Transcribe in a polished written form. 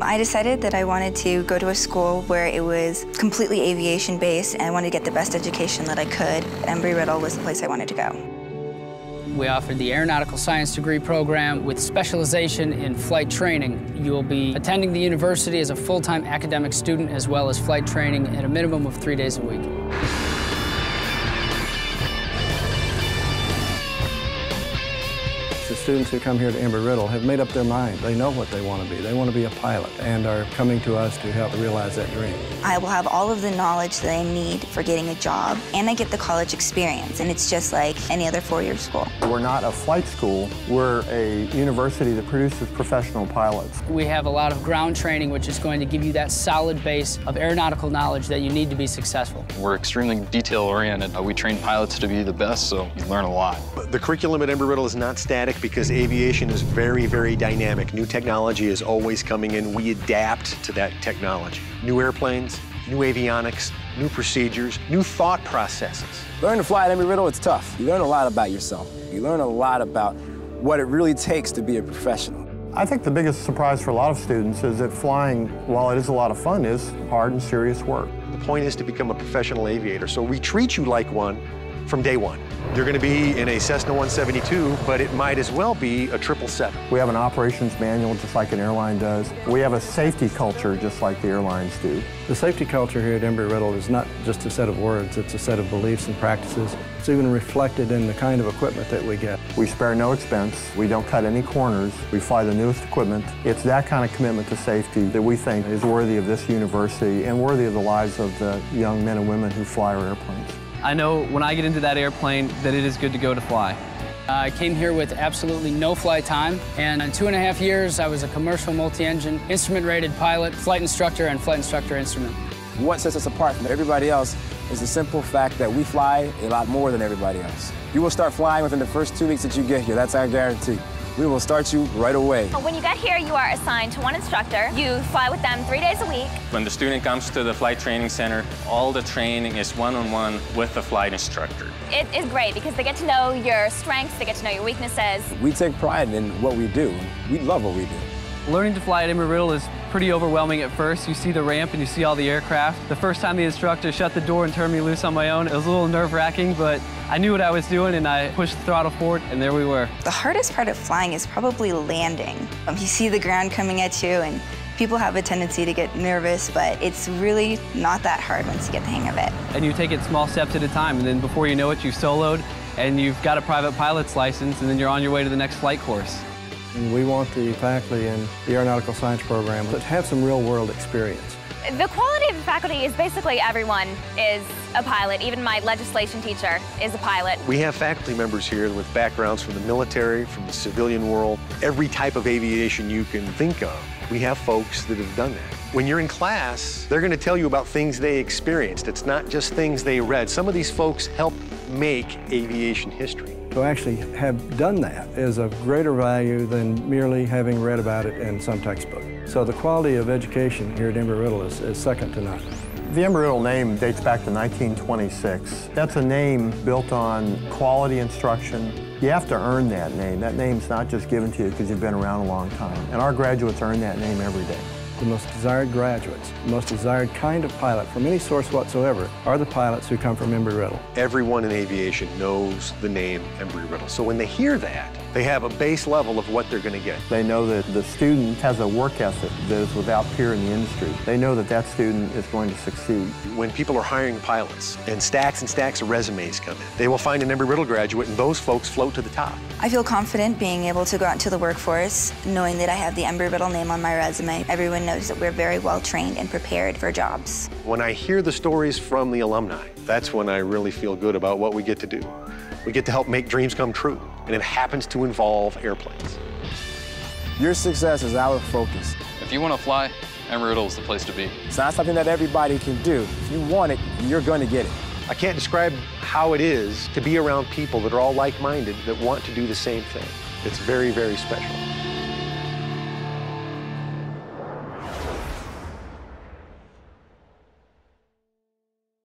I decided that I wanted to go to a school where it was completely aviation-based, and I wanted to get the best education that I could. Embry Riddle was the place I wanted to go. We offered the Aeronautical Science degree program with specialization in flight training. You will be attending the university as a full-time academic student as well as flight training at a minimum of 3 days a week. The students who come here to Embry Riddle have made up their mind. They know what they want to be. They want to be a pilot and are coming to us to help realize that dream. I will have all of the knowledge that I need for getting a job, and I get the college experience, and it's just like any other four-year school. We're not a flight school. We're a university that produces professional pilots. We have a lot of ground training, which is going to give you that solid base of aeronautical knowledge that you need to be successful. We're extremely detail-oriented. We train pilots to be the best, so you learn a lot. The curriculum at Embry Riddle is not static because aviation is very, very dynamic. New technology is always coming in. We adapt to that technology. New airplanes, new avionics, new procedures, new thought processes. Learning to fly at Embry Riddle, it's tough. You learn a lot about yourself. You learn a lot about what it really takes to be a professional. I think the biggest surprise for a lot of students is that flying, while it is a lot of fun, is hard and serious work. The point is to become a professional aviator, so we treat you like one from day one. You're going to be in a Cessna 172, but it might as well be a 777. We have an operations manual just like an airline does. We have a safety culture just like the airlines do. The safety culture here at Embry Riddle is not just a set of words, it's a set of beliefs and practices. It's even reflected in the kind of equipment that we get. We spare no expense. We don't cut any corners. We fly the newest equipment. It's that kind of commitment to safety that we think is worthy of this university and worthy of the lives of the young men and women who fly our airplanes. I know when I get into that airplane that it is good to go to fly. I came here with absolutely no flight time, and in 2.5 years, I was a commercial multi-engine, instrument-rated pilot, flight instructor, and flight instructor instrument. What sets us apart from everybody else is the simple fact that we fly a lot more than everybody else. You will start flying within the first 2 weeks that you get here. That's our guarantee. We will start you right away. When you get here, you are assigned to one instructor. You fly with them 3 days a week. When the student comes to the flight training center, all the training is one-on-one with the flight instructor. It is great because they get to know your strengths, they get to know your weaknesses. We take pride in what we do. We love what we do. Learning to fly at Embry Riddle is pretty overwhelming at first. You see the ramp and you see all the aircraft. The first time the instructor shut the door and turned me loose on my own, it was a little nerve-wracking, but I knew what I was doing and I pushed the throttle forward and there we were. The hardest part of flying is probably landing. You see the ground coming at you and people have a tendency to get nervous, but it's really not that hard once you get the hang of it. And you take it small steps at a time, and then before you know it, you've soloed and you've got a private pilot's license, and then you're on your way to the next flight course. And we want the faculty in the Aeronautical Science program to have some real-world experience. The quality of the faculty is basically everyone is a pilot. Even my legislation teacher is a pilot. We have faculty members here with backgrounds from the military, from the civilian world, every type of aviation you can think of. We have folks that have done that. When you're in class, they're going to tell you about things they experienced. It's not just things they read. Some of these folks helped make aviation history. To actually have done that is of greater value than merely having read about it in some textbook. So the quality of education here at Embry Riddle is second to none. The Embry Riddle name dates back to 1926. That's a name built on quality instruction. You have to earn that name. That name's not just given to you because you've been around a long time. And our graduates earn that name every day. The most desired graduates, the most desired kind of pilot from any source whatsoever are the pilots who come from Embry Riddle. Everyone in aviation knows the name Embry Riddle. So when they hear that, they have a base level of what they're going to get. They know that the student has a work ethic that is without peer in the industry. They know that that student is going to succeed. When people are hiring pilots and stacks of resumes come in, they will find an Embry Riddle graduate and those folks float to the top. I feel confident being able to go out into the workforce, knowing that I have the Embry Riddle name on my resume. Everyone knows that we're very well trained and prepared for jobs. When I hear the stories from the alumni, that's when I really feel good about what we get to do. We get to help make dreams come true, and it happens to involve airplanes. Your success is our focus. If you want to fly, Embry Riddle is the place to be. It's not something that everybody can do. If you want it, you're going to get it. I can't describe how it is to be around people that are all like-minded that want to do the same thing. It's very, very special.